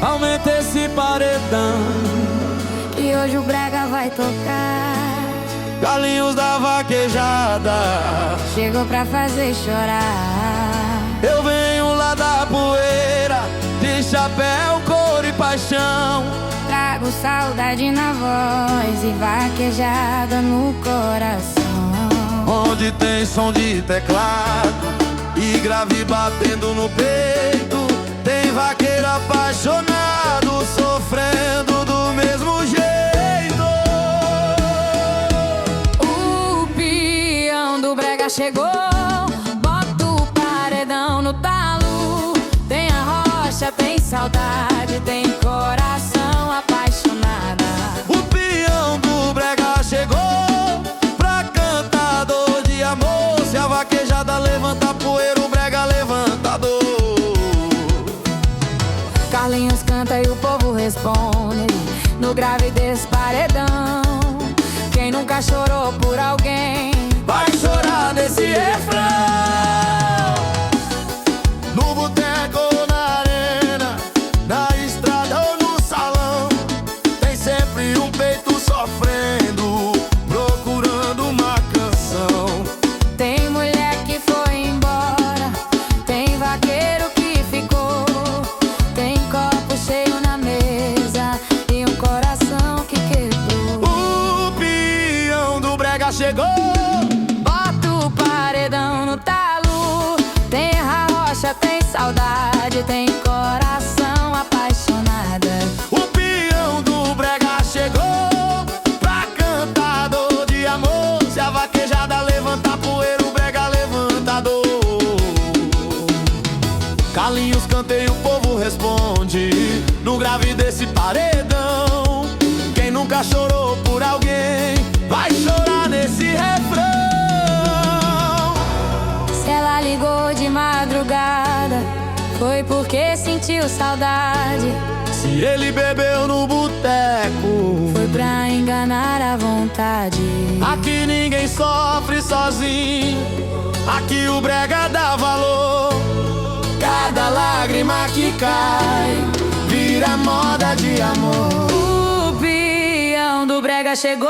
Aumenta esse paredão e hoje o brega vai tocar. Carlinhos da Vaquejada Chegou pra fazer chorar. Eu venho lá da poeira, de chapéu, couro e paixão. Trago saudade na voz e vaquejada no coração. Onde tem som de teclado e grave batendo no peito, tem vaqueiro apaixonado sofrendo do mesmo jeito. O peão do brega chegou, bota o paredão no talo. Tem a rocha, tem saudade, tem coração apaixonada. O peão do brega chegou pra cantar dor de amor. Se a vaquejada levanta poeira, o brega levanta dor. Carlinhos canta e o povo responde no grave desse paredão. Quem nunca chorou por alguém vai chorar nesse refrão. No boteco ou na arena, na estrada ou no salão, tem sempre um peito sofrendo, procurando uma canção. Tem mulher que foi embora, tem vaqueiro que ficou, tem copo cheio na mesa e um coração que quebrou. O peão do brega chegou, Bota o paredão no talo. Tem a rocha, tem saudade, tem coração apaixonada. o peão do brega chegou pra cantar dor de amor. Se a vaquejada levanta poeira, o brega levanta dor. Carlinhos canta e o povo responde no grave desse paredão. Quem nunca chorou por alguém vai chorar nesse refrão. Se ela ligou de madrugada, foi porque sentiu saudade. Se ele bebeu no boteco, Foi pra enganar a vontade. aqui ninguém sofre sozinho, aqui o brega dá valor. Cada lágrima que cai vira moda de amor. O peão do brega chegou,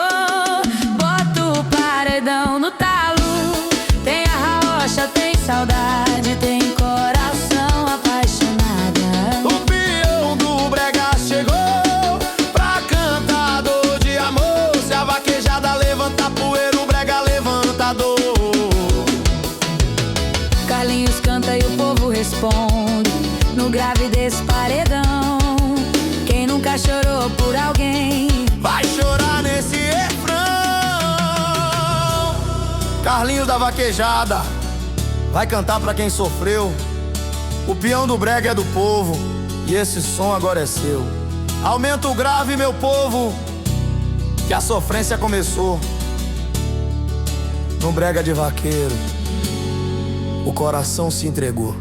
bota o paredão no talo. Tem a rocha, tem saudade, tem coração apaixonada. O peão do brega chegou pra cantar dor de amor. Se a vaquejada levanta poeira, o brega levanta dor. Carlinhos canta e o povo responde no grave desse paredão. Quem nunca chorou por alguém Vai chorar nesse refrão. Carlinhos da Vaquejada vai cantar pra quem sofreu. O peão do brega é do povo e esse som agora é seu. Aumenta o grave, meu povo, que a sofrência começou. No brega de vaqueiro, o coração se entregou.